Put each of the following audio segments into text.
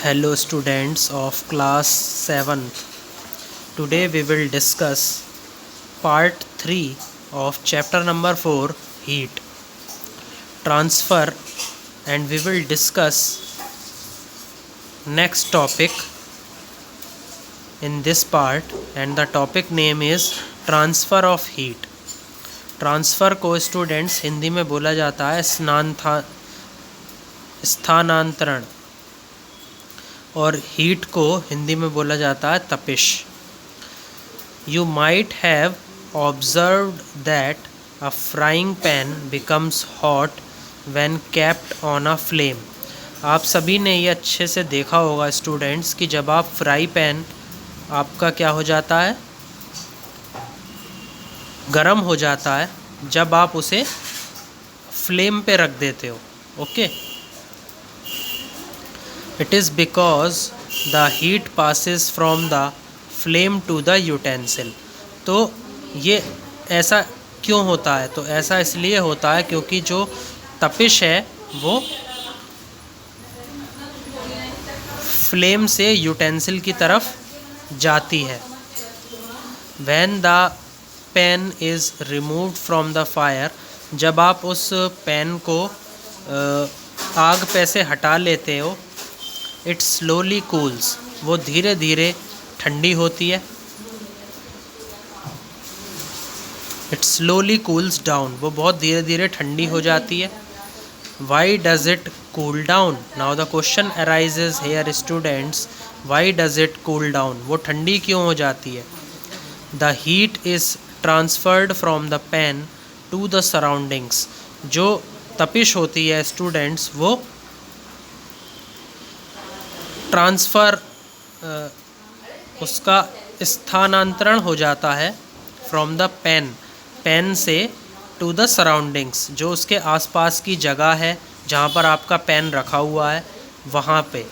Hello students of class 7th. Today we will discuss part 3 of chapter number 4, heat transfer, and we will discuss next topic in this part, and the topic name is transfer of heat. Transfer को students Hindi में बोला जाता है स्थानांतरण, और heat को हिंदी में बोला जाता है तपिश. You might have observed that a frying pan becomes hot when kept on a flame. आप सभी ने ये अच्छे से देखा होगा स्टूडेंट्स कि जब आप फ्राई पैन आपका क्या हो जाता है, गरम हो जाता है जब आप उसे फ्लेम पे रख देते हो. Okay, it is because the heat passes from the flame to the utensil. तो ये ऐसा क्यों होता है? तो ऐसा इसलिए होता है क्योंकि जो तपिश है वो फ्लेम से यूटेंसिल की तरफ जाती है. When the pan is removed from the fire, जब आप उस पैन को आग पे से हटा लेते हो, इट स्लोली कूल्स, वो धीरे धीरे ठंडी होती है. इट स्लोली कूल्स डाउन, वो बहुत धीरे धीरे ठंडी हो जाती है. Why does it cool down? Now the question arises here students, why does it cool down? वो ठंडी क्यों हो जाती है? The heat is transferred from the pan to the surroundings. जो तपिश होती है स्टूडेंट्स, वो ट्रांसफ़र उसका स्थानांतरण हो जाता है फ्रॉम द पैन से टू द सराउंडिंग्स, जो उसके आसपास की जगह है जहाँ पर आपका पैन रखा हुआ है वहाँ पे.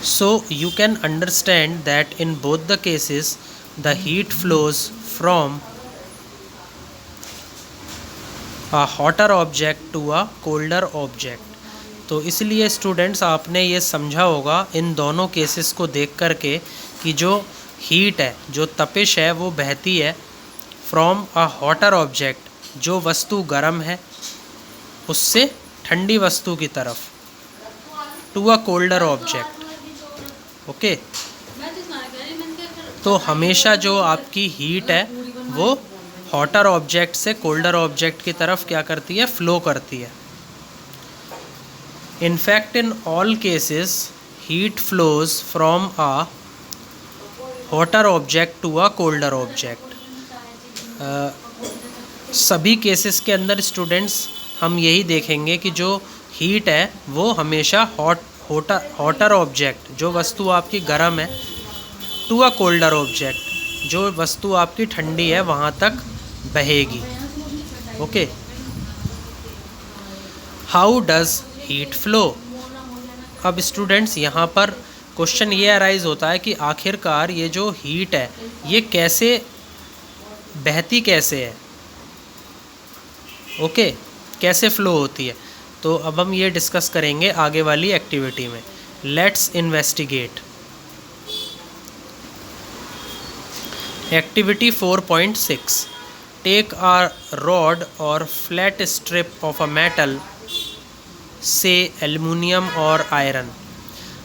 So you can understand that in both the cases the heat flows from a hotter object to a colder object. तो इसलिए स्टूडेंट्स आपने ये समझा होगा इन दोनों केसेस को देख कर के कि जो हीट है, जो तपिश है, वो बहती है फ्रॉम अ हॉटर ऑब्जेक्ट, जो वस्तु गर्म है उससे ठंडी वस्तु की तरफ, to a colder object. Okay, तो हमेशा जो आपकी हीट है वो हॉटर ऑब्जेक्ट से कोल्डर ऑब्जेक्ट की तरफ क्या करती है? फ्लो करती है. In fact, in all cases, heat flows from a hotter object to a colder object. सभी केसेस के अंदर स्टूडेंट्स हम यही देखेंगे कि जो हीट है वो हमेशा हॉटर ऑब्जेक्ट, जो वस्तु आपकी गर्म है, टू अ कोल्डर ऑब्जेक्ट, जो वस्तु आपकी ठंडी है, वहाँ तक बहेगी. Okay, how does heat flow? अब स्टूडेंट्स यहाँ पर क्वेश्चन ये अराइज होता है कि आखिरकार ये जो हीट है ये कैसे बहती, कैसे है? ओके, कैसे फ्लो होती है? तो अब हम ये डिस्कस करेंगे आगे वाली एक्टिविटी में. Let's investigate. Activity 4.6. Take a rod और flat strip of a metal, say aluminium और आयरन.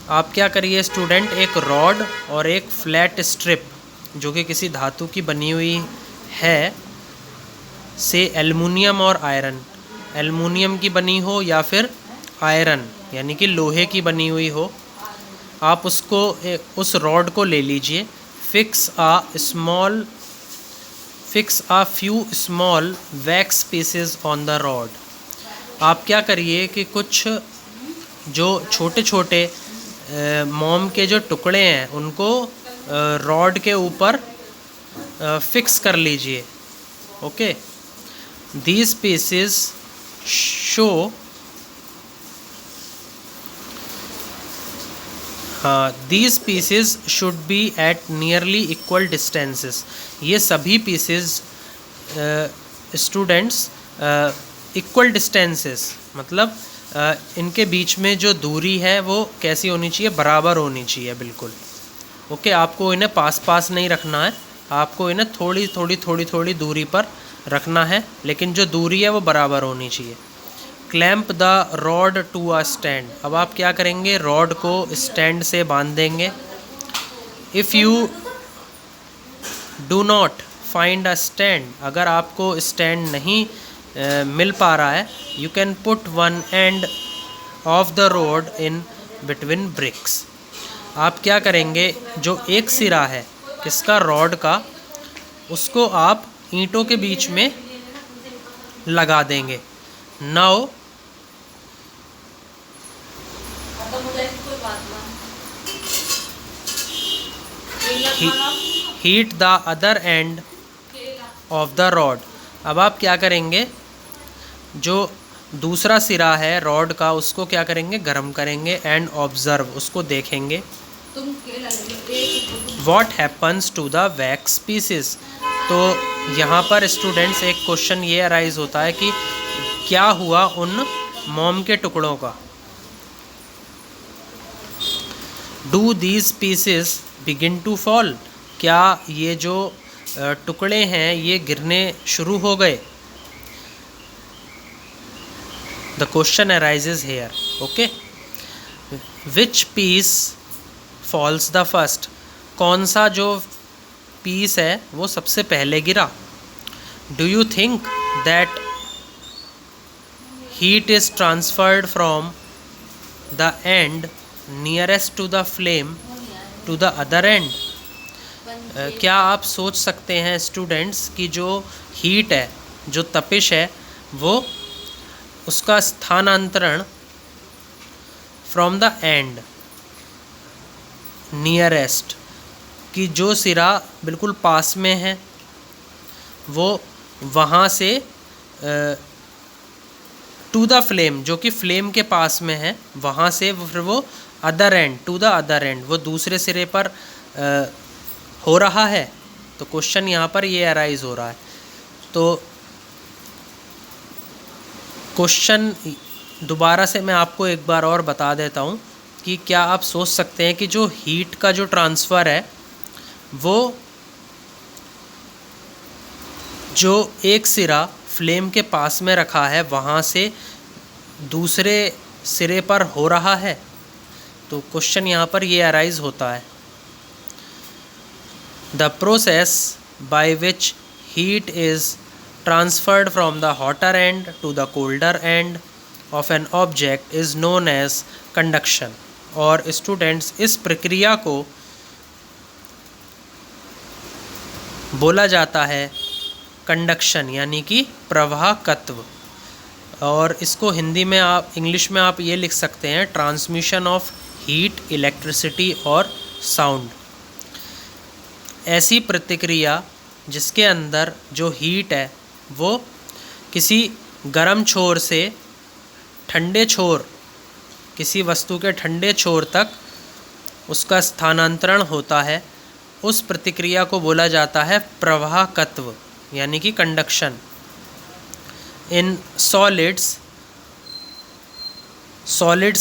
आप क्या करिए स्टूडेंट, एक रॉड और एक फ्लैट स्ट्रिप जो कि किसी धातु की बनी हुई है, से एल्युमिनियम और आयरन, एल्युमिनियम की बनी हो या फिर आयरन यानी कि लोहे की बनी हुई हो, आप उसको उस रॉड को ले लीजिए. Fix a few small wax pieces on the rod. आप क्या करिए कि कुछ जो छोटे छोटे मोम के जो टुकड़े हैं उनको रॉड के ऊपर फिक्स कर लीजिए. Okay, these pieces show these pieces should be at nearly equal distances. ये सभी पीसेस स्टूडेंट्स इक्वल डिस्टेंसेस, मतलब इनके बीच में जो दूरी है वो कैसी होनी चाहिए, बराबर होनी चाहिए बिल्कुल। ओके, आपको इन्हें पास पास नहीं रखना है, आपको इन्हें थोड़ी थोड़ी थोड़ी थोड़ी दूरी पर रखना है, लेकिन जो दूरी है वो बराबर होनी चाहिए। Clamp the rod to a stand, अब आप क्या करेंगे, रॉड को स्टैंड से बांध देंगे। If you do not find a stand, अगर आपको स्टैंड नहीं मिल पा रहा है, you can put one end of the rod in between bricks. आप क्या करेंगे, जो एक सिरा है किसका, रॉड का, उसको आप ईंटों के बीच में लगा देंगे। Now heat the other and of the rod, अब आप क्या करेंगे, जो दूसरा सिरा है रॉड का उसको क्या करेंगे, गर्म करेंगे। एंड ऑब्जर्व, उसको देखेंगे। What happens to the wax pieces, तो यहाँ पर स्टूडेंट्स एक क्वेश्चन ये अराइज होता है कि क्या हुआ उन मोम के टुकड़ों का। Do these pieces begin to fall, क्या ये जो टुकड़े हैं ये गिरने शुरू हो गए। The question arises here. Okay, which piece falls the first, कौन सा जो पीस है वो सबसे पहले गिरा। Do you think that heat is transferred from the end nearest to the flame to the other end? क्या आप सोच सकते हैं स्टूडेंट्स कि जो हीट है, जो तपिश है, वो उसका स्थानांतरण फ्रॉम द एंड नियरेस्ट, कि जो सिरा बिल्कुल पास में है वो वहाँ से टू द फ्लेम, जो कि फ्लेम के पास में है, वहाँ से फिर वो other end, to the other end, वो दूसरे सिरे पर हो रहा है। तो क्वेश्चन यहाँ पर ये अराइज हो रहा है। तो क्वेश्चन दोबारा से मैं आपको एक बार और बता देता हूँ कि क्या आप सोच सकते हैं कि जो हीट का जो ट्रांसफ़र है वो जो एक सिरा फ्लेम के पास में रखा है वहाँ से दूसरे सिरे पर हो रहा है। तो क्वेश्चन यहाँ पर ये अराइज होता है, the process by which heat is transferred from the hotter end to the colder end of an object is known as conduction। और स्टूडेंट्स इस प्रक्रिया को बोला जाता है कंडक्शन, यानी कि प्रवाहकत्व। और इसको हिंदी में आप, इंग्लिश में आप ये लिख सकते हैं, ट्रांसमिशन ऑफ हीट, इलेक्ट्रिसिटी और साउंड। ऐसी प्रतिक्रिया जिसके अंदर जो हीट है वो किसी गर्म छोर से ठंडे छोर, किसी वस्तु के ठंडे छोर तक उसका स्थानांतरण होता है, उस प्रतिक्रिया को बोला जाता है प्रवाहकत्व, यानी कि कंडक्शन। इन सॉलिड्स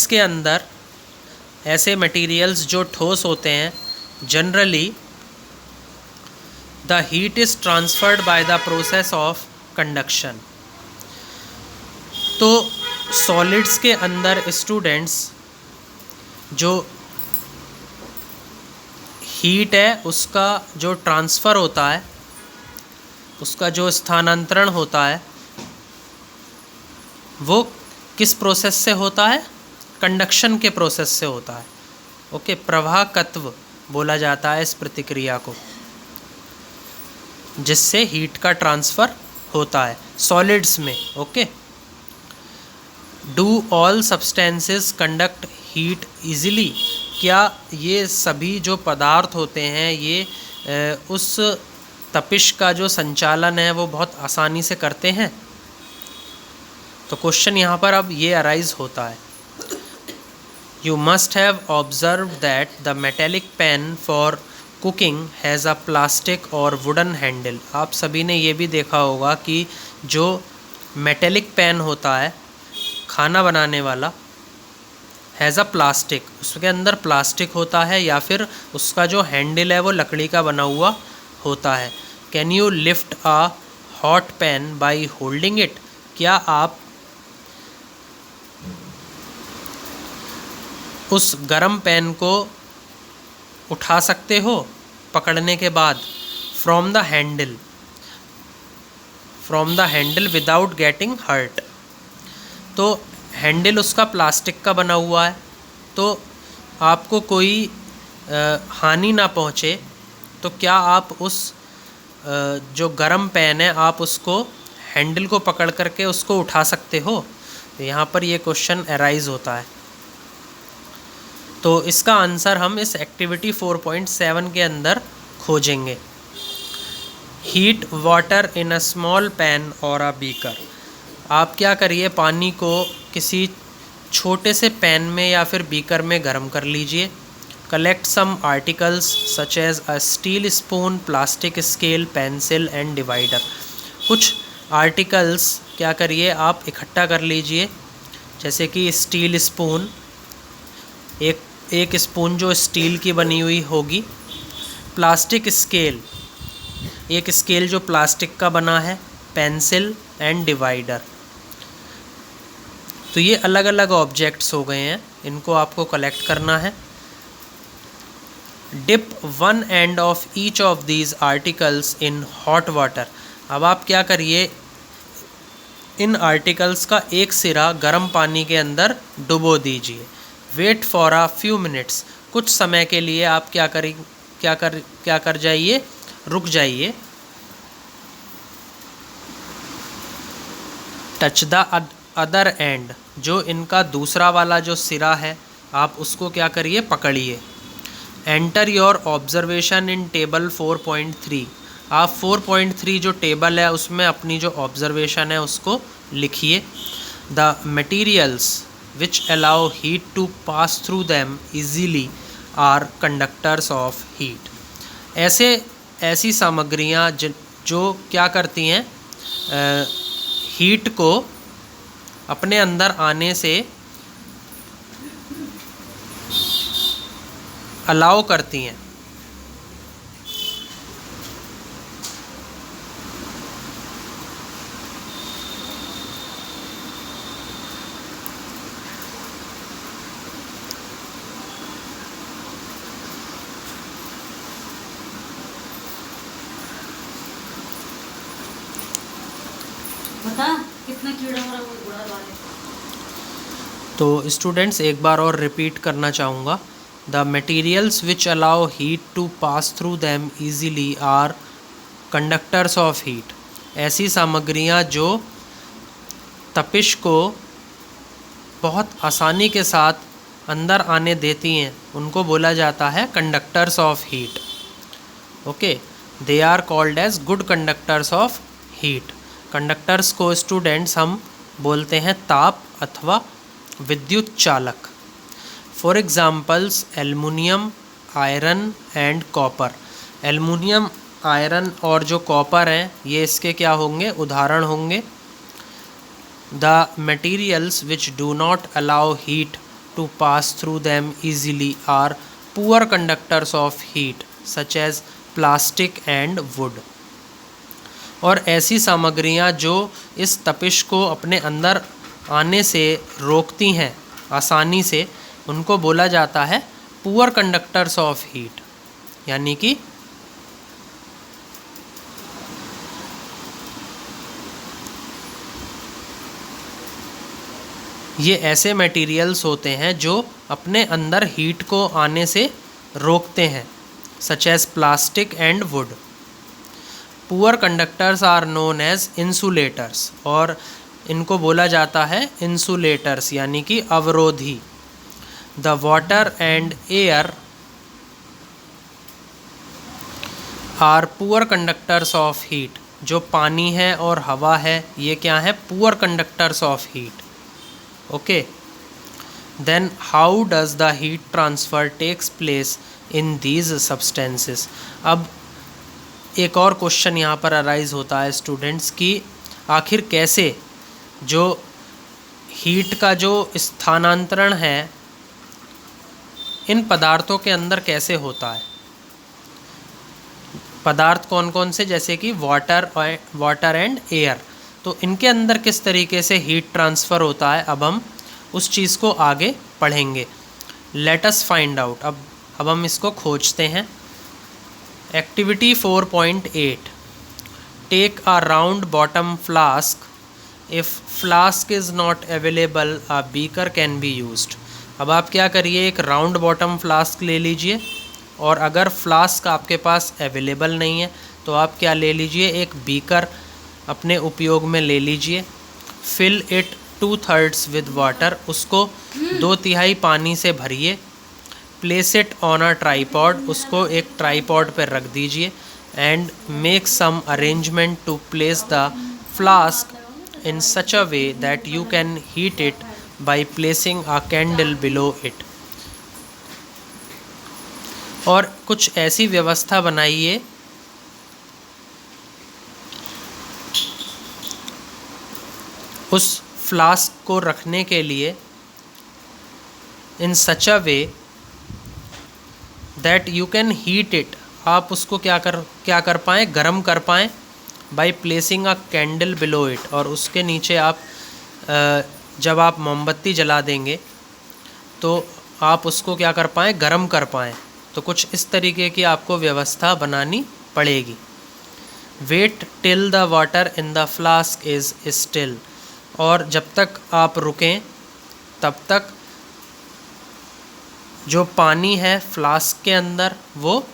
के अंदर ऐसे मटेरियल्स जो ठोस होते हैं, generally the heat is transferred by the process of conduction. तो सॉलिड्स के अंदर स्टूडेंट्स जो हीट है उसका जो ट्रांसफ़र होता है, उसका जो स्थानांतरण होता है, वो किस प्रोसेस से होता है, कंडक्शन के प्रोसेस से होता है। ओके, प्रवाहकत्व बोला जाता है इस प्रतिक्रिया को जिससे हीट का ट्रांसफ़र होता है सॉलिड्स में। Okay, do all substances conduct heat easily, क्या ये सभी जो पदार्थ होते हैं ये उस तपिश का जो संचालन है वो बहुत आसानी से करते हैं। तो क्वेश्चन यहाँ पर अब ये अराइज होता है, you must have observe that the metallic pan for cooking has a plastic और वुडन हैंडल। आप सभी ने ये भी देखा होगा कि जो मेटेलिक पैन होता है खाना बनाने वाला, हैज़ अ प्लास्टिक, उसके अंदर प्लास्टिक होता है या फिर उसका जो हैंडल है वो लकड़ी का बना हुआ होता है। Can you lift a hot pan by holding it, क्या आप उस गरम पैन को उठा सकते हो पकड़ने के बाद, from the handle without getting hurt. तो हैंडल उसका प्लास्टिक का बना हुआ है, तो आपको कोई हानि ना पहुँचे, तो क्या आप उस जो गरम पैन है आप उसको हैंडल को पकड़ करके उसको उठा सकते हो। तो यहाँ पर ये क्वेश्चन अराइज होता है। तो इसका आंसर हम इस एक्टिविटी 4.7 के अंदर खोजेंगे। Heat water in a small pan और अ बीकर। आप क्या करिए, पानी को किसी छोटे से पैन में या फिर बीकर में गर्म कर लीजिए। Collect some articles such as a steel spoon, plastic scale, pencil and divider. कुछ आर्टिकल्स क्या करिए आप इकट्ठा कर लीजिए, जैसे कि स्टील स्पून, एक स्पून जो स्टील की बनी हुई होगी, प्लास्टिक स्केल, एक स्केल जो प्लास्टिक का बना है, पेंसिल एंड डिवाइडर। तो ये अलग अलग ऑब्जेक्ट्स हो गए हैं, इनको आपको कलेक्ट करना है। Dip one end of each of these articles in hot water. अब आप क्या करिए, इन आर्टिकल्स का एक सिरा गर्म पानी के अंदर डुबो दीजिए। Wait for a few minutes, कुछ समय के लिए आप क्या कर जाइए, रुक जाइए। टच द अदर एंड, जो इनका दूसरा वाला जो सिरा है आप उसको क्या करिए, पकड़िए। Enter your observation in table 4.3। आप 4.3 जो टेबल है उसमें अपनी जो ऑब्जर्वेशन है उसको लिखिए। The materials which allow heat to pass through them easily are conductors of heat। ऐसी सामग्रियाँ जो क्या करती हैं, हीट को अपने अंदर आने से अलाउ करती हैं। बता कितना कीड़ा हो रहा है उड़ा वाले। तो स्टूडेंट्स एक बार और रिपीट करना चाहूँगा। The materials which allow heat to pass through them easily are conductors of heat. ऐसी सामग्रियाँ जो तपिश को बहुत आसानी के साथ अंदर आने देती हैं उनको बोला जाता है conductors of heat. Okay, they are called as good conductors of heat. Conductors को स्टूडेंट्स हम बोलते हैं ताप अथवा विद्युत चालक। For examples aluminium, iron and copper. Aluminium, iron और जो कॉपर हैं ये इसके क्या होंगे, उदाहरण होंगे। The materials which do not allow heat to pass through them easily are poor conductors of heat such as plastic and wood. और ऐसी सामग्रियाँ जो इस तपिश को अपने अंदर आने से रोकती हैं आसानी से, उनको बोला जाता है पुअर कंडक्टर्स ऑफ हीट। यानी कि ये ऐसे मटेरियल्स होते हैं जो अपने अंदर हीट को आने से रोकते हैं, such as plastic and wood. Poor conductors are known as insulators, और इनको बोला जाता है इंसुलेटर्स यानी कि अवरोधी। The water and air are poor conductors of heat. जो पानी है और हवा है ये क्या है, poor conductors of heat. Okay, then how does the heat transfer takes place in these substances. अब एक और क्वेश्चन यहाँ पर अराइज होता है स्टूडेंट्स की आखिर कैसे जो हीट का जो स्थानांतरण है इन पदार्थों के अंदर कैसे होता है। पदार्थ कौन कौन से, जैसे कि वाटर एंड एयर, तो इनके अंदर किस तरीके से हीट ट्रांसफ़र होता है, अब हम उस चीज़ को आगे पढ़ेंगे। Let us find out. अब हम इसको खोजते हैं। Activity 4.8, take a round bottom flask, if flask is not available a beaker can be used. अब आप क्या करिए, एक राउंड बॉटम फ्लास्क ले लीजिए, और अगर फ्लास्क आपके पास अवेलेबल नहीं है तो आप क्या ले लीजिए, एक बीकर अपने उपयोग में ले लीजिए। फिल इट 2/3 विद वाटर, उसको 2/3 पानी से भरिए। Place it on a tripod, उसको एक ट्राईपॉड पर रख दीजिए। And make some arrangement to place the flask in such a way that you can heat it by placing a candle below it। और कुछ ऐसी व्यवस्था बनाइए उस फ्लास्क को रखने के लिए, in such a way that you can heat it, आप उसको क्या कर पाएँ, गर्म कर पाएँ। By placing a candle below it, और उसके नीचे आप जब आप मोमबत्ती जला देंगे तो आप उसको क्या कर पाएँ, गर्म कर पाएँ। तो कुछ इस तरीके की आपको व्यवस्था बनानी पड़ेगी। Wait till the water in the flask is still, और जब तक आप रुकें तब तक जो पानी है फ्लास्क के अंदर वो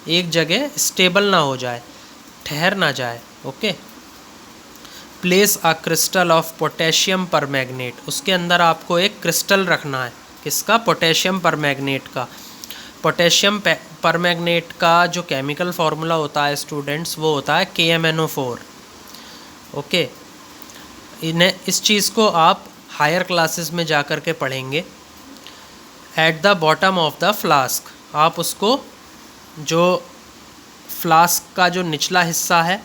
एक जगह स्टेबल ना हो जाए, ठहर ना जाए। Okay. Place a crystal of potassium परमैग्नेट, उसके अंदर आपको एक क्रिस्टल रखना है। किसका? पोटेशियम परमैग्नेट का। पोटेशियम परमैग्नेट का जो केमिकल फार्मूला होता है स्टूडेंट्स, वो होता है KMnO4। ओके। इस चीज़ को आप हायर क्लासेस में जा कर के पढ़ेंगे। At the bottom of the flask, आप उसको जो फ्लास्क का जो निचला हिस्सा है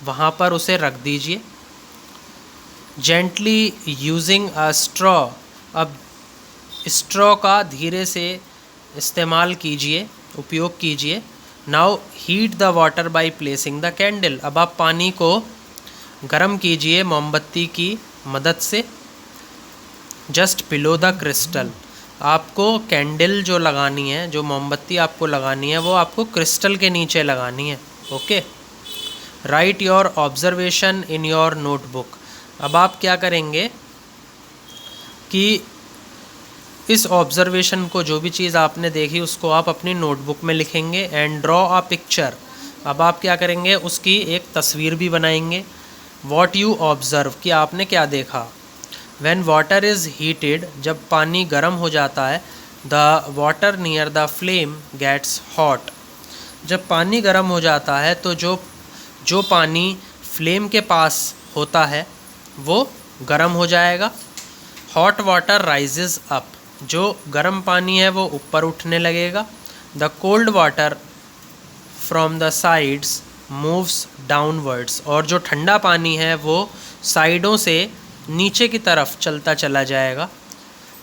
वहाँ पर उसे रख दीजिए। जेंटली यूजिंग अ स्ट्रॉ, अब स्ट्रॉ का धीरे से इस्तेमाल कीजिए, उपयोग कीजिए। Now heat the water by placing the candle, अब आप पानी को गर्म कीजिए मोमबत्ती की मदद से। जस्ट बिलो द क्रिस्टल, आपको कैंडल जो लगानी है, जो मोमबत्ती आपको लगानी है, वो आपको क्रिस्टल के नीचे लगानी है। Okay. Right your observation in your notebook, अब आप क्या करेंगे कि इस ऑब्जर्वेशन को, जो भी चीज़ आपने देखी उसको आप अपनी नोटबुक में लिखेंगे। एंड ड्रॉ अ पिक्चर, अब आप क्या करेंगे, उसकी एक तस्वीर भी बनाएंगे। वॉट यू ऑब्ज़र्व, कि आपने क्या देखा। व्हेन वाटर इज़ हीटेड, जब पानी गर्म हो जाता है, the water near the flame gets hot, जब पानी गर्म हो जाता है तो जो पानी फ्लेम के पास होता है वो गर्म हो जाएगा। हॉट वाटर राइजेज़ अप, जो गर्म पानी है वो ऊपर उठने लगेगा। The cold water from the sides moves downwards, और जो ठंडा पानी है वो साइडों से नीचे की तरफ चलता चला जाएगा।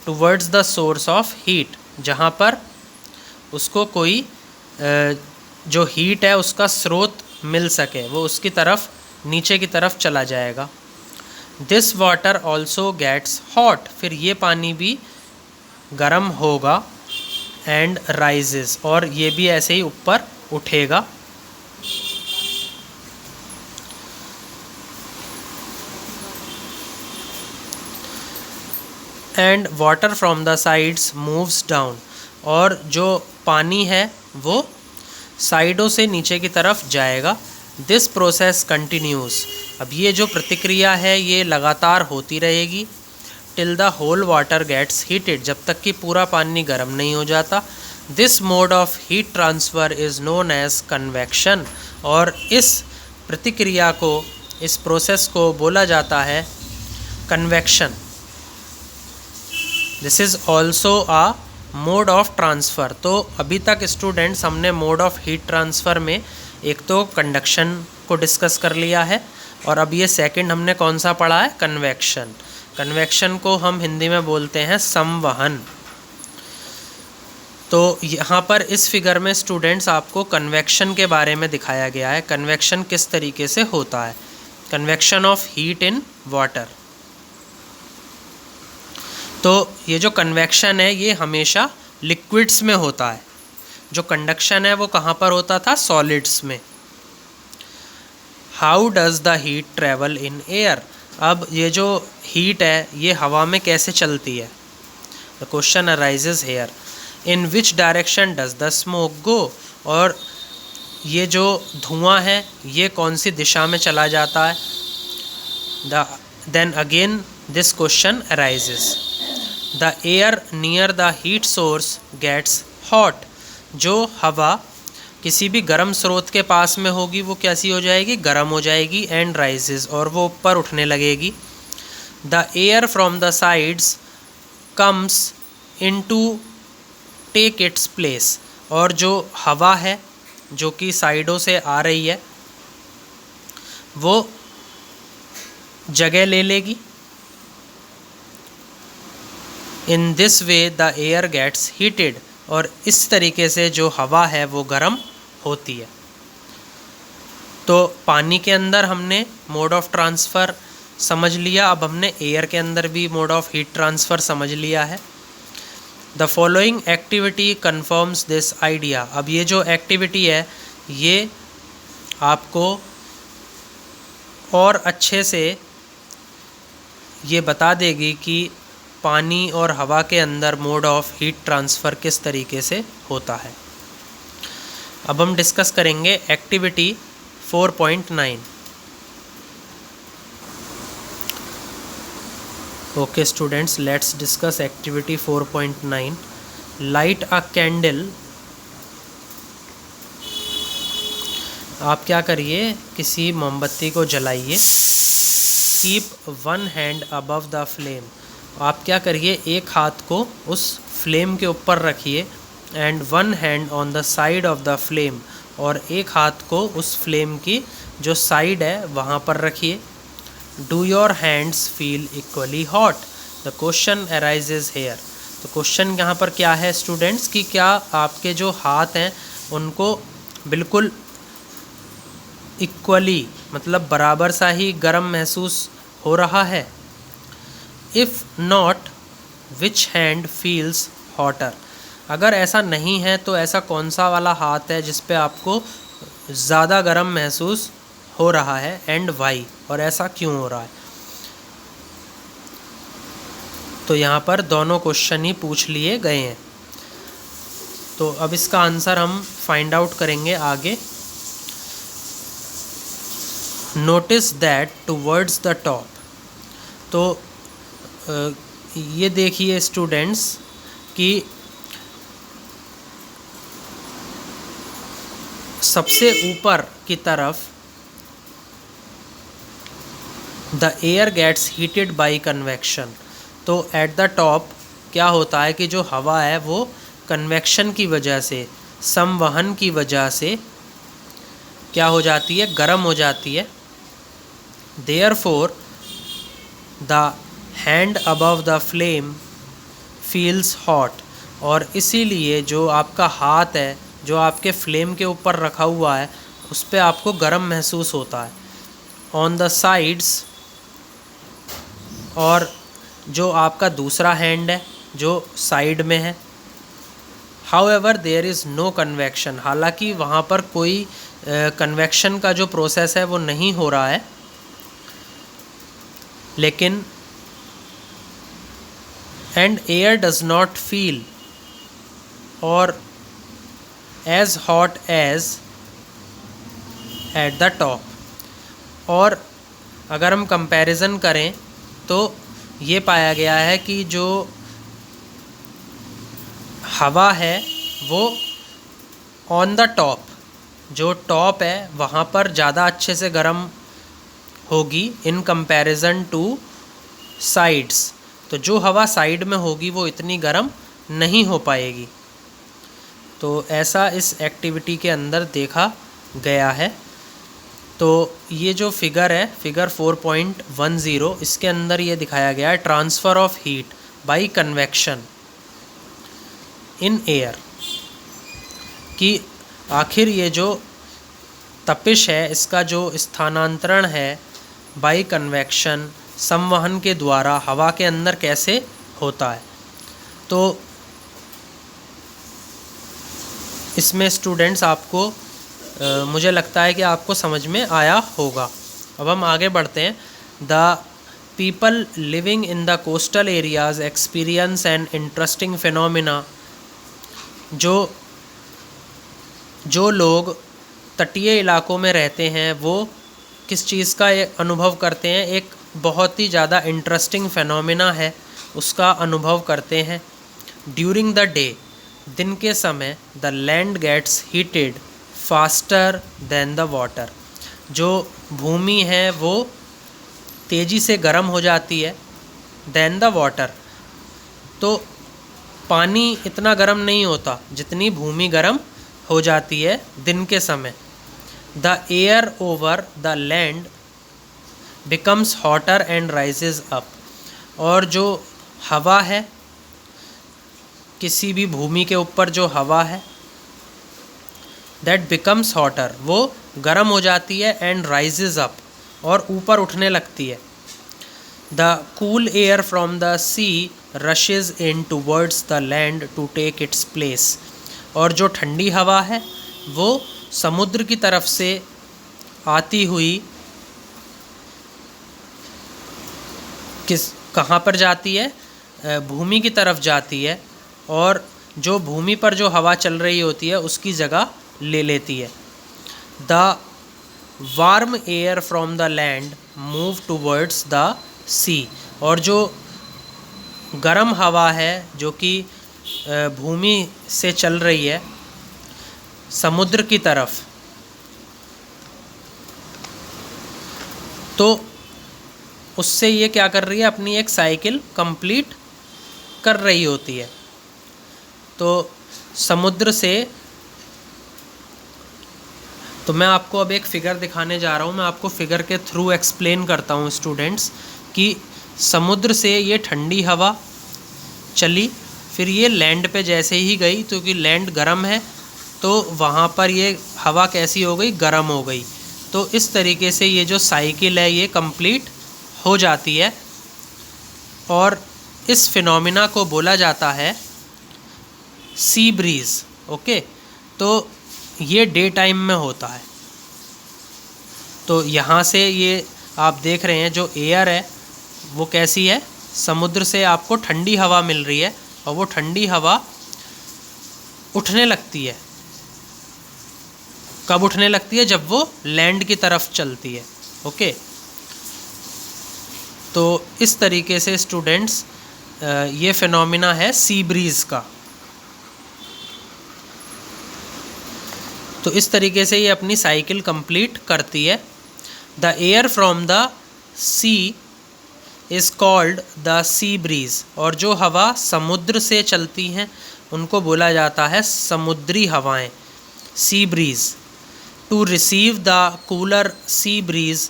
Towards the source of heat, जहाँ पर उसको कोई जो हीट है उसका स्रोत मिल सके, वो उसकी तरफ नीचे की तरफ चला जाएगा। This water also gets hot, फिर ये पानी भी गर्म होगा। एंड राइजेस, और ये भी ऐसे ही ऊपर उठेगा। And water from the sides moves down, और जो पानी है वो साइडों से नीचे की तरफ जाएगा। दिस प्रोसेस कंटिन्यूज़, अब ये जो प्रतिक्रिया है ये लगातार होती रहेगी। Till the whole water gets heated, जब तक कि पूरा पानी गर्म नहीं हो जाता। This mode of heat transfer is known as convection, और इस प्रतिक्रिया को, इस प्रोसेस को बोला जाता है convection. This is also a mode of transfer. तो अभी तक स्टूडेंट्स हमने मोड ऑफ हीट ट्रांसफ़र में एक तो कंडक्शन को डिस्कस कर लिया है, और अब ये सेकंड हमने कौन सा पढ़ा है, कन्वेक्शन। कन्वेक्शन को हम हिंदी में बोलते हैं संवहन। तो यहाँ पर इस फिगर में स्टूडेंट्स आपको कन्वेक्शन के बारे में दिखाया गया है, कन्वेक्शन किस तरीके से होता है, convection of heat in water. तो ये जो कन्वेक्शन है ये हमेशा लिक्विड्स में होता है, जो कंडक्शन है वो कहाँ पर होता था, सॉलिड्स में। How does the heat travel in air, अब ये जो हीट है ये हवा में कैसे चलती है, the question arises here. In which direction does the smoke go, और ये जो धुआं है ये कौन सी दिशा में चला जाता है, then again this question arises. The air near the heat source gets hot, जो हवा किसी भी गर्म स्रोत के पास में होगी वो कैसी हो जाएगी, गर्म हो जाएगी, एंड राइजेस, और वो ऊपर उठने लगेगी। The air from the sides comes into take its place, और जो हवा है जो कि साइडों से आ रही है वो जगह ले लेगी। In this way the air gets heated, और इस तरीके से जो हवा है वो गर्म होती है। तो पानी के अंदर हमने मोड ऑफ ट्रांसफ़र समझ लिया, अब हमने एयर के अंदर भी मोड ऑफ हीट ट्रांसफ़र समझ लिया है। The following activity confirms this idea, अब ये जो एक्टिविटी है ये आपको और अच्छे से ये बता देगी कि पानी और हवा के अंदर मोड ऑफ हीट ट्रांसफ़र किस तरीके से होता है। अब हम डिस्कस करेंगे activity 4.9। Okay students, let's discuss activity 4.9। Light a candle, आप क्या करिए, किसी मोमबत्ती को जलाइए। Keep one hand above the flame, आप क्या करिए, एक हाथ को उस फ्लेम के ऊपर रखिए, and one hand on the side of the flame, और एक हाथ को उस फ्लेम की जो साइड है वहाँ पर रखिए। Do your hands feel equally hot, the question arises here. तो क्वेश्चन यहाँ पर क्या है स्टूडेंट्स कि क्या आपके जो हाथ हैं उनको बिल्कुल इक्वली, मतलब बराबर सा ही गर्म महसूस हो रहा है। If not which hand feels hotter, अगर ऐसा नहीं है तो ऐसा कौन सा वाला हाथ है जिस पे आपको ज़्यादा गर्म महसूस हो रहा है, एंड वाई, और ऐसा क्यों हो रहा है। तो यहाँ पर दोनों क्वेश्चन ही पूछ लिए गए हैं। तो अब इसका आंसर हम फाइंड आउट करेंगे आगे। Notice that towards the top, तो ये देखिए स्टूडेंट्स कि सबसे ऊपर की तरफ the air gets heated by convection, तो एट द टॉप क्या होता है कि जो हवा है वो कन्वेक्शन की वजह से, संवहन की वजह से क्या हो जाती है, गर्म हो जाती है। Therefore the hand above the flame feels hot, और इसीलिए जो आपका हाथ है जो आपके फ्लेम के ऊपर रखा हुआ है उस पर आपको गर्म महसूस होता है। ऑन द साइड्स, और जो आपका दूसरा हैंड है जो साइड में है। However there is no convection, हालांकि वहाँ पर कोई कन्वेक्शन का जो प्रोसेस है वो नहीं हो रहा है, लेकिन and air does not feel और as hot as at the top. और अगर हम कंपैरिजन करें तो ये पाया गया है कि जो हवा है वो ऑन द टॉप, जो टॉप है वहाँ पर ज़्यादा अच्छे से गर्म होगी इन कंपैरिजन टू साइड्स। तो जो हवा साइड में होगी वो इतनी गर्म नहीं हो पाएगी। तो ऐसा इस एक्टिविटी के अंदर देखा गया है। तो ये जो फिगर है, फिगर 4.10, इसके अंदर ये दिखाया गया है transfer of heat bye convection in air, कि आखिर ये जो तपिश है इसका जो स्थानांतरण है बाय कन्वेक्शन, संवहन के द्वारा हवा के अंदर कैसे होता है। तो इसमें स्टूडेंट्स आपको मुझे लगता है कि आपको समझ में आया होगा। अब हम आगे बढ़ते हैं। The people living in the coastal areas experience an interesting phenomena. जो लोग तटीय इलाकों में रहते हैं वो किस चीज़ का अनुभव करते हैं, एक बहुत ही ज़्यादा इंटरेस्टिंग फिनोमिना है, उसका अनुभव करते हैं। ड्यूरिंग द डे, दिन के समय, the land gets heated faster than the water. जो भूमि है वो तेज़ी से गर्म हो जाती है, देन द वाटर। तो पानी इतना गर्म नहीं होता जितनी भूमि गर्म हो जाती है दिन के समय। The air over the land becomes hotter and rises up. और जो हवा है, किसी भी भूमि के ऊपर जो हवा है, दैट बिकम्स हॉटर, वो गर्म हो जाती है, एंड राइजेज अप, और ऊपर उठने लगती है। The cool air from the sea rushes in towards the land to take its place. और जो ठंडी हवा है वो समुद्र की तरफ से आती हुई कहाँ पर जाती है, भूमि की तरफ जाती है, और जो भूमि पर जो हवा चल रही होती है उसकी जगह ले लेती है। The warm air from the land move towards the sea. और जो गर्म हवा है जो कि भूमि से चल रही है समुद्र की तरफ, तो उससे ये क्या कर रही है, अपनी एक साइकिल कंप्लीट कर रही होती है। तो समुद्र से, तो मैं आपको अब एक फ़िगर दिखाने जा रहा हूँ। मैं आपको फ़िगर के थ्रू एक्सप्लेन करता हूँ स्टूडेंट्स कि समुद्र से ये ठंडी हवा चली, फिर ये लैंड पे जैसे ही गई, क्योंकि लैंड गर्म है तो वहाँ पर ये हवा कैसी हो गई, गर्म हो गई। तो इस तरीके से ये जो साइकिल है ये कंप्लीट हो जाती है, और इस फिनोमिना को बोला जाता है सी ब्रीज़। ओके, तो ये डे टाइम में होता है। तो यहाँ से ये आप देख रहे हैं जो एयर है वो कैसी है, समुद्र से आपको ठंडी हवा मिल रही है, और वो ठंडी हवा उठने लगती है। कब उठने लगती है, जब वो लैंड की तरफ चलती है। ओके, तो इस तरीके से स्टूडेंट्स ये फिनोमिना है सी ब्रीज़ का। तो इस तरीके से ये अपनी साइकिल कंप्लीट करती है। The air from the sea is called the sea breeze. और जो हवा समुद्र से चलती हैं उनको बोला जाता है समुद्री हवाएं, sea breeze. To receive the cooler sea breeze,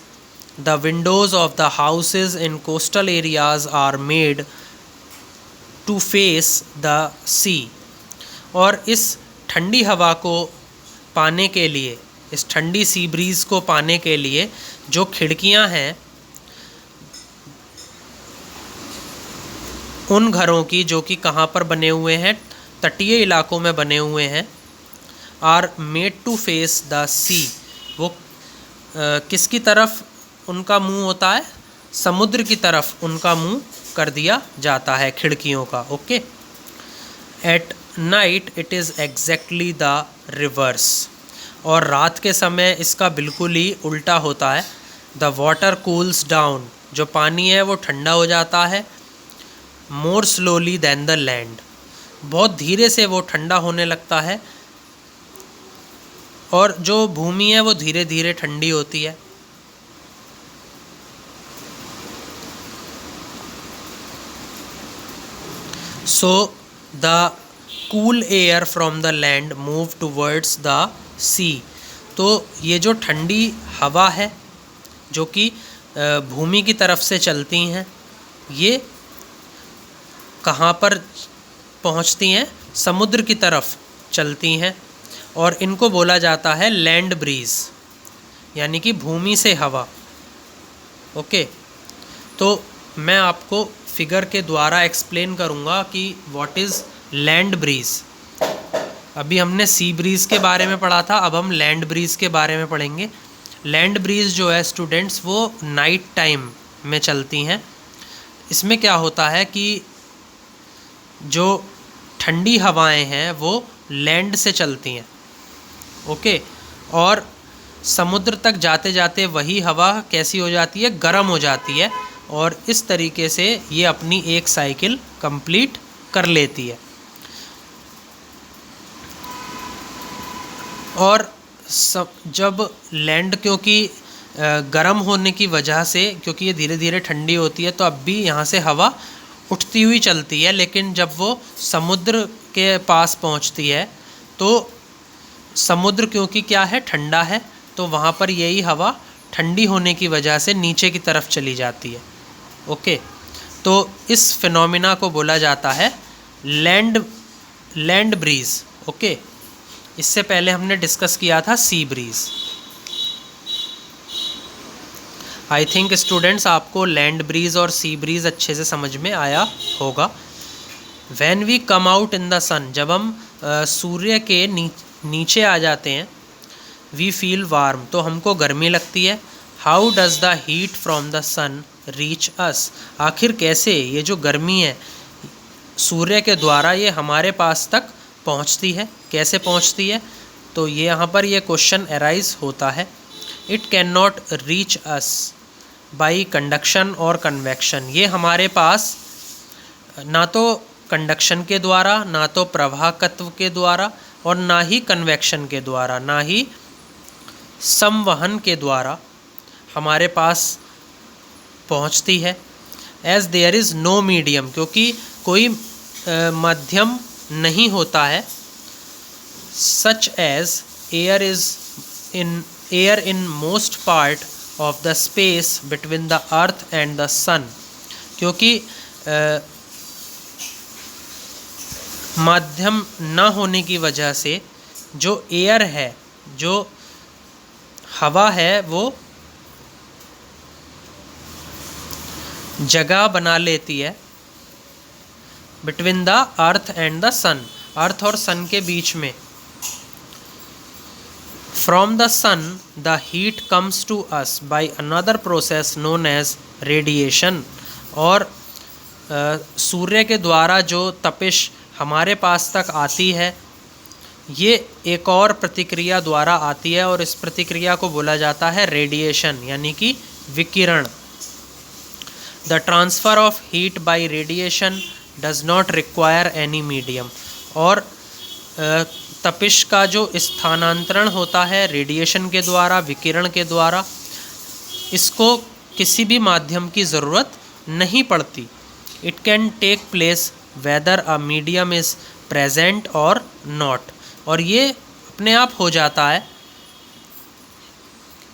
the windows of the houses in coastal areas are made to face the sea. और इस ठंडी हवा को पाने के लिए, इस ठंडी सी ब्रीज़ को पाने के लिए जो खिड़कियां हैं उन घरों की, जो कि कहाँ पर बने हुए हैं, तटीय इलाकों में बने हुए हैं, are made to face the sea. वो किसकी तरफ उनका मुंह होता है, समुद्र की तरफ उनका मुंह कर दिया जाता है खिड़कियों का। Okay, at night it is exactly the reverse. और रात के समय इसका बिल्कुल ही उल्टा होता है। द वाटर कूल्स डाउन, जो पानी है वो ठंडा हो जाता है, more slowly than the land, बहुत धीरे से वो ठंडा होने लगता है, और जो भूमि है वो धीरे धीरे ठंडी होती है। So the cool air from the land move towards the sea। तो ये जो ठंडी हवा है जो कि भूमि की तरफ से चलती हैं, ये कहाँ पर पहुँचती हैं? समुद्र की तरफ चलती हैं, और इनको बोला जाता है लैंड ब्रीज, यानी कि भूमि से हवा। ओके, तो मैं आपको फिगर के द्वारा एक्सप्लेन करूँगा कि व्हाट इज़ लैंड ब्रीज। अभी हमने सी ब्रीज़ के बारे में पढ़ा था, अब हम लैंड ब्रीज़ के बारे में पढ़ेंगे। लैंड ब्रीज़ जो है स्टूडेंट्स, वो नाइट टाइम में चलती हैं। इसमें क्या होता है कि जो ठंडी हवाएं हैं वो लैंड से चलती हैं, ओके, और समुद्र तक जाते जाते वही हवा कैसी हो जाती है? गर्म हो जाती है, और इस तरीके से ये अपनी एक साइकिल कंप्लीट कर लेती है। और जब लैंड, क्योंकि गर्म होने की वजह से, क्योंकि ये धीरे धीरे ठंडी होती है, तो अब भी यहाँ से हवा उठती हुई चलती है, लेकिन जब वो समुद्र के पास पहुँचती है तो समुद्र क्योंकि क्या है? ठंडा है, तो वहाँ पर यही हवा ठंडी होने की वजह से नीचे की तरफ चली जाती है। ओके, तो इस फिनोमिना को बोला जाता है लैंड ब्रीज। ओके, इससे पहले हमने डिस्कस किया था sea breeze. I think students आपको लैंड ब्रीज और सी ब्रीज अच्छे से समझ में आया होगा। When we come out in the sun, जब हम सूर्य के नीचे आ जाते हैं, वी फील वार्म, तो हमको गर्मी लगती है। How does the heat from the sun reach us, आखिर कैसे ये जो गर्मी है सूर्य के द्वारा ये हमारे पास तक पहुंचती है? कैसे पहुंचती है? तो ये यहाँ पर ये क्वेश्चन अराइज होता है। It can not reach us by conduction और कन्वेक्शन, ये हमारे पास ना तो कंडक्शन के द्वारा, ना तो प्रवाहकत्व के द्वारा, और ना ही कन्वेक्शन के द्वारा, ना ही संवहन के द्वारा हमारे पास पहुंचती है। As there is no medium, क्योंकि कोई माध्यम नहीं होता है। Such as air in most part of the space between the earth and the sun, क्योंकि माध्यम न होने की वजह से जो एयर है, जो हवा है, वो जगह बना लेती है between the earth and the sun, earth और सन के बीच में। From the sun the heat comes to us by another process known as radiation, और सूर्य के द्वारा जो तपिश हमारे पास तक आती है, ये एक और प्रतिक्रिया द्वारा आती है, और इस प्रतिक्रिया को बोला जाता है रेडिएशन, यानी कि विकिरण। The transfer of heat bye radiation does not require any medium, और तपिश का जो स्थानांतरण होता है रेडिएशन के द्वारा, विकिरण के द्वारा, इसको किसी भी माध्यम की ज़रूरत नहीं पड़ती। It can take place whether a medium is present और नॉट, और ये अपने आप हो जाता है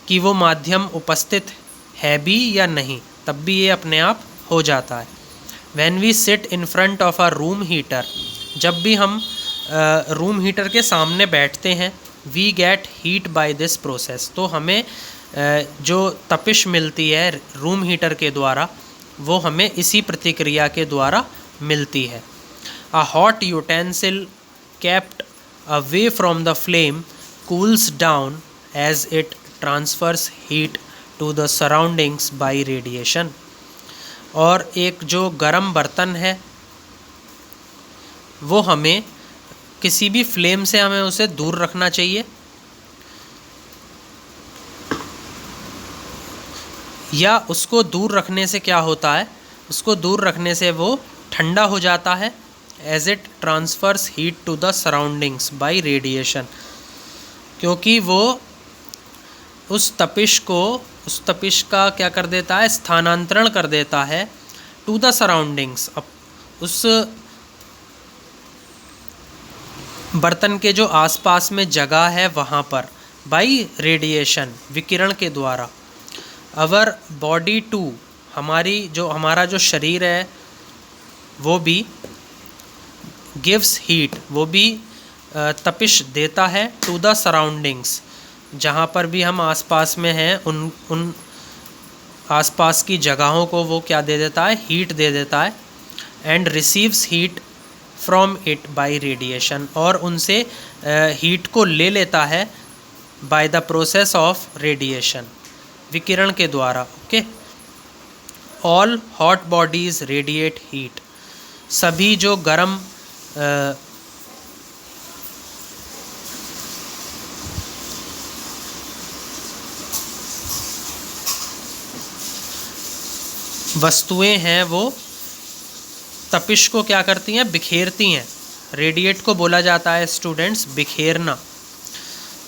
कि वो माध्यम उपस्थित है भी या नहीं, तब भी ये अपने आप हो जाता है। When we sit in front of a room heater, जब भी हम रूम हीटर के सामने बैठते हैं, we get heat by this process, तो हमें जो तपिश मिलती है रूम हीटर के द्वारा, वो हमें इसी प्रतिक्रिया के द्वारा मिलती है। A hot utensil kept away from the flame cools down as it transfers heat to the surroundings by radiation, और एक जो गर्म बर्तन है वो हमें किसी भी फ्लेम से हमें उसे दूर रखना चाहिए, या उसको दूर रखने से क्या होता है, उसको दूर रखने से वो ठंडा हो जाता है। As it transfers heat to the surroundings by radiation, क्योंकि वो उस तपिश का क्या कर देता है, स्थानांतरण कर देता है टू द सराउंडिंग्स, उस बर्तन के जो आसपास में जगह है वहाँ पर, बाई रेडिएशन, विकिरण के द्वारा। अवर बॉडी टू, हमारा जो शरीर है वो भी गिव्स हीट, वो भी तपिश देता है टू द सराउंडिंग्स, जहाँ पर भी हम आसपास में हैं उन आसपास की जगहों को वो क्या दे देता है, हीट दे देता है। And receives heat from it by radiation, और उनसे हीट को ले लेता है by the process of radiation, विकिरण के द्वारा। Okay. All hot bodies radiate heat, सभी जो गर्म वस्तुएं हैं वो तपिश को क्या करती हैं, बिखेरती हैं। रेडिएट को बोला जाता है स्टूडेंट्स बिखेरना।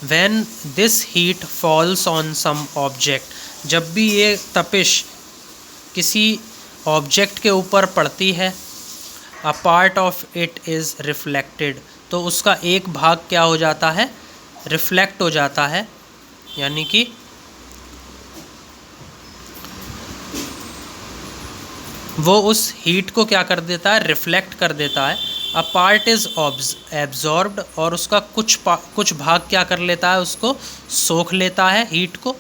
When this heat falls on some object, जब भी ये तपिश किसी ऑब्जेक्ट के ऊपर पड़ती है, a part of it is reflected, तो उसका एक भाग क्या हो जाता है, रिफ्लेक्ट हो जाता है, यानी कि वो उस हीट को क्या कर देता है, रिफ्लेक्ट कर देता है। अ पार्ट इज़ एब्जॉर्ब्ड, और उसका कुछ भाग क्या कर लेता है, उसको सोख लेता है हीट को।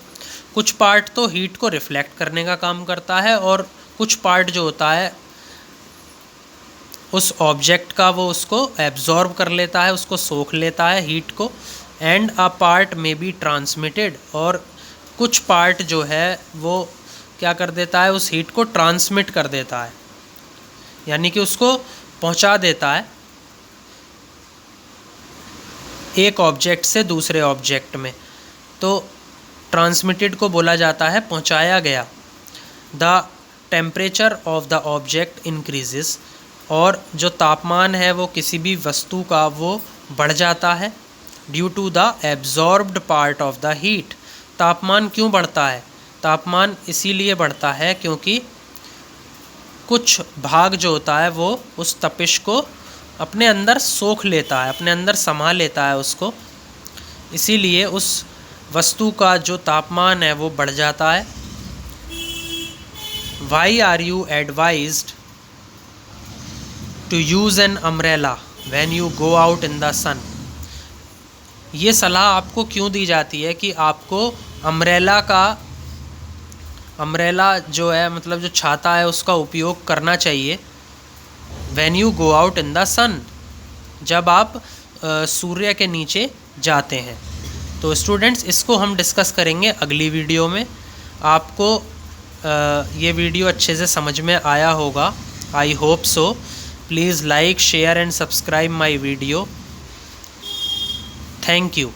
कुछ पार्ट तो हीट को रिफ्लेक्ट करने का काम करता है, और कुछ पार्ट जो होता है उस ऑब्जेक्ट का वो उसको एब्जॉर्ब कर लेता है, उसको सोख लेता है हीट को। एंड अ पार्ट में बी ट्रांसमिटेड, और कुछ पार्ट जो है वो क्या कर देता है, उस हीट को ट्रांसमिट कर देता है, यानी कि उसको पहुंचा देता है एक ऑब्जेक्ट से दूसरे ऑब्जेक्ट में। तो ट्रांसमिटेड को बोला जाता है पहुंचाया गया। The temperature of the object increases, और जो तापमान है वो किसी भी वस्तु का वो बढ़ जाता है। Due to the absorbed part of the heat, तापमान क्यों बढ़ता है, तापमान इसीलिए बढ़ता है क्योंकि कुछ भाग जो होता है वो उस तपिश को अपने अंदर सोख लेता है, अपने अंदर समा लेता है उसको, इसीलिए उस वस्तु का जो तापमान है वो बढ़ जाता है। Why are you advised to use an umbrella when you go out in the sun, ये सलाह आपको क्यों दी जाती है कि आपको अम्ब्रेला जो है, मतलब जो छाता है, उसका उपयोग करना चाहिए। When you go out in the sun, जब आप सूर्य के नीचे जाते हैं। तो स्टूडेंट्स, इसको हम डिस्कस करेंगे अगली वीडियो में। आपको ये वीडियो अच्छे से समझ में आया होगा, I hope so. Please like, share and subscribe my video. Thank you.